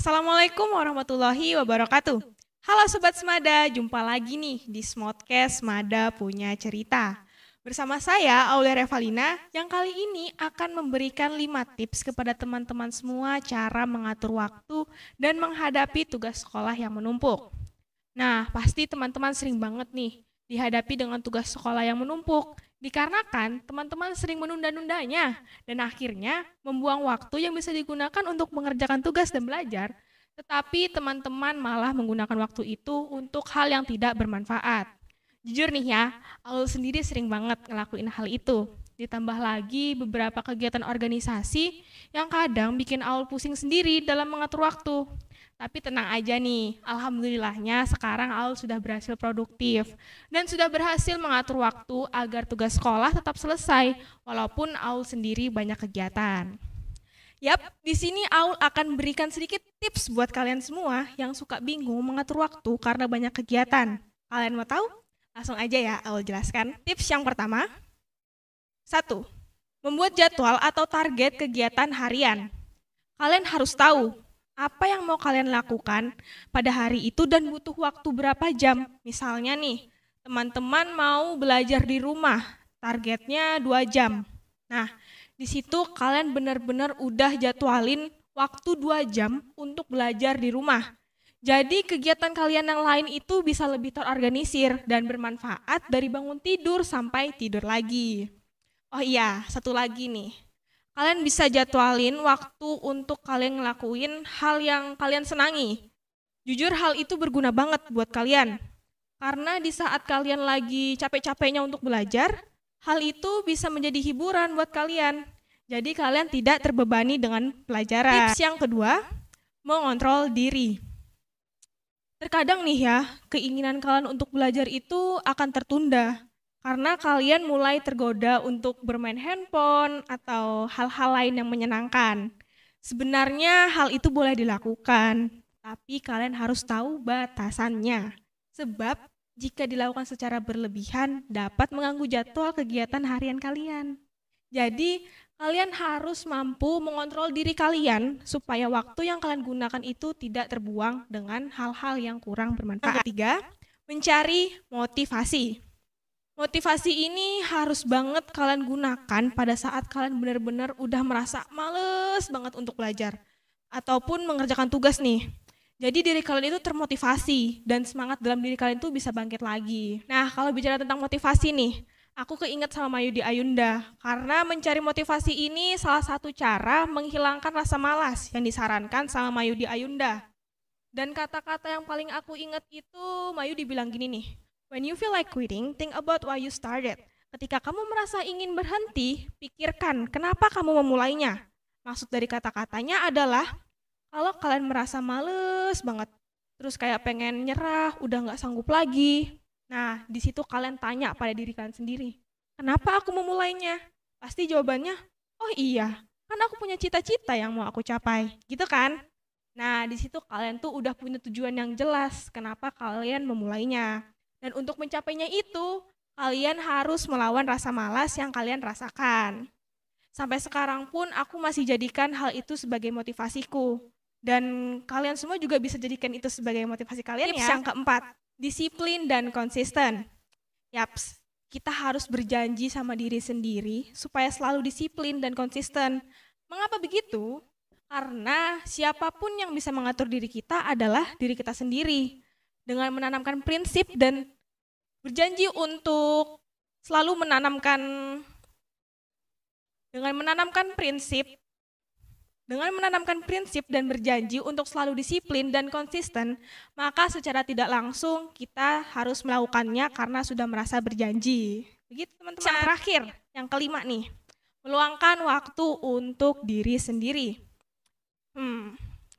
Assalamualaikum warahmatullahi wabarakatuh. Halo Sobat Semada, jumpa lagi nih di Smodcast Semada Punya Cerita. Bersama saya, Aulia Revalina, yang kali ini akan memberikan 5 tips kepada teman-teman semua cara mengatur waktu dan menghadapi tugas sekolah yang menumpuk. Nah, pasti teman-teman sering banget nih dihadapi dengan tugas sekolah yang menumpuk. Dikarenakan teman-teman sering menunda-nundanya dan akhirnya membuang waktu yang bisa digunakan untuk mengerjakan tugas dan belajar, tetapi teman-teman malah menggunakan waktu itu untuk hal yang tidak bermanfaat. Jujur nih ya, Aul sendiri sering banget ngelakuin hal itu. Ditambah lagi beberapa kegiatan organisasi yang kadang bikin Aul pusing sendiri dalam mengatur waktu. Tapi tenang aja nih, alhamdulillahnya sekarang Aul sudah berhasil produktif dan sudah berhasil mengatur waktu agar tugas sekolah tetap selesai walaupun Aul sendiri banyak kegiatan. Yap, di sini Aul akan berikan sedikit tips buat kalian semua yang suka bingung mengatur waktu karena banyak kegiatan. Kalian mau tahu? Langsung aja ya Aul jelaskan. Tips yang pertama, 1. Membuat jadwal atau target kegiatan harian. Kalian harus tahu apa yang mau kalian lakukan pada hari itu dan butuh waktu berapa jam. Misalnya nih, teman-teman mau belajar di rumah, targetnya 2 jam. Nah, di situ kalian benar-benar udah jadwalin waktu 2 jam untuk belajar di rumah. Jadi kegiatan kalian yang lain itu bisa lebih terorganisir dan bermanfaat dari bangun tidur sampai tidur lagi. Oh iya, satu lagi nih. Kalian bisa jadwalin waktu untuk kalian ngelakuin hal yang kalian senangi. Jujur hal itu berguna banget buat kalian. Karena di saat kalian lagi capek-capeknya untuk belajar, hal itu bisa menjadi hiburan buat kalian. Jadi kalian tidak terbebani dengan pelajaran. Tips yang kedua, mengontrol diri. Terkadang nih ya, keinginan kalian untuk belajar itu akan tertunda. Karena kalian mulai tergoda untuk bermain handphone atau hal-hal lain yang menyenangkan. Sebenarnya hal itu boleh dilakukan, tapi kalian harus tahu batasannya. Sebab jika dilakukan secara berlebihan dapat mengganggu jadwal kegiatan harian kalian. Jadi kalian harus mampu mengontrol diri kalian supaya waktu yang kalian gunakan itu tidak terbuang dengan hal-hal yang kurang bermanfaat. Yang ketiga, mencari motivasi. Motivasi ini harus banget kalian gunakan pada saat kalian benar-benar udah merasa males banget untuk belajar ataupun mengerjakan tugas nih. Jadi diri kalian itu termotivasi dan semangat dalam diri kalian itu bisa bangkit lagi. Nah, kalau bicara tentang motivasi nih, aku keinget sama Mayudi Ayunda karena mencari motivasi ini salah satu cara menghilangkan rasa malas yang disarankan sama Mayudi Ayunda. Dan kata-kata yang paling aku ingat itu Mayudi bilang gini nih, when you feel like quitting, think about why you started. Ketika kamu merasa ingin berhenti, pikirkan kenapa kamu memulainya. Maksud dari kata-katanya adalah, kalau kalian merasa males banget, terus kayak pengen nyerah, udah gak sanggup lagi. Nah, di situ kalian tanya pada diri kalian sendiri, kenapa aku memulainya? Pasti jawabannya, oh iya, kan aku punya cita-cita yang mau aku capai, gitu kan? Nah, di situ kalian tuh udah punya tujuan yang jelas kenapa kalian memulainya. Dan untuk mencapainya itu, kalian harus melawan rasa malas yang kalian rasakan. Sampai sekarang pun aku masih jadikan hal itu sebagai motivasiku. Dan kalian semua juga bisa jadikan itu sebagai motivasi kalian. Tips yang keempat, disiplin dan konsisten. Yaps, kita harus berjanji sama diri sendiri supaya selalu disiplin dan konsisten. Mengapa begitu? Karena siapapun yang bisa mengatur diri kita adalah diri kita sendiri. Dengan menanamkan prinsip dan berjanji untuk selalu menanamkan prinsip dan berjanji untuk selalu disiplin dan konsisten, maka secara tidak langsung kita harus melakukannya karena sudah merasa berjanji. Begitu teman-teman. Yang terakhir, yang kelima nih, meluangkan waktu untuk diri sendiri.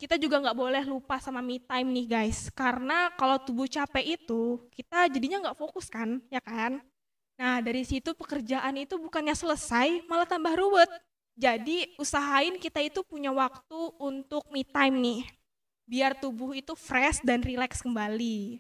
Kita juga nggak boleh lupa sama me time nih guys, karena kalau tubuh capek itu kita jadinya nggak fokus kan, ya kan? Nah dari situ pekerjaan itu bukannya selesai malah tambah ruwet. Jadi usahain kita itu punya waktu untuk me time nih, biar tubuh itu fresh dan rileks kembali.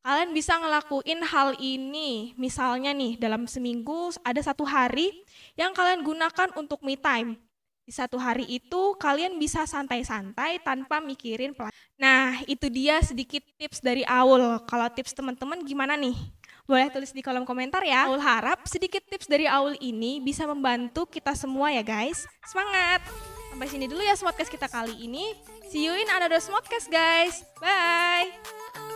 Kalian bisa ngelakuin hal ini, misalnya nih dalam seminggu ada 1 hari yang kalian gunakan untuk me time. Di satu hari itu kalian bisa santai-santai tanpa mikirin Nah, itu dia sedikit tips dari Aul. Kalau tips teman-teman gimana nih? Boleh tulis di kolom komentar ya. Aul harap sedikit tips dari Aul ini bisa membantu kita semua ya guys. Semangat! Sampai sini dulu ya Smodcast kita kali ini. See you in another Smodcast guys. Bye!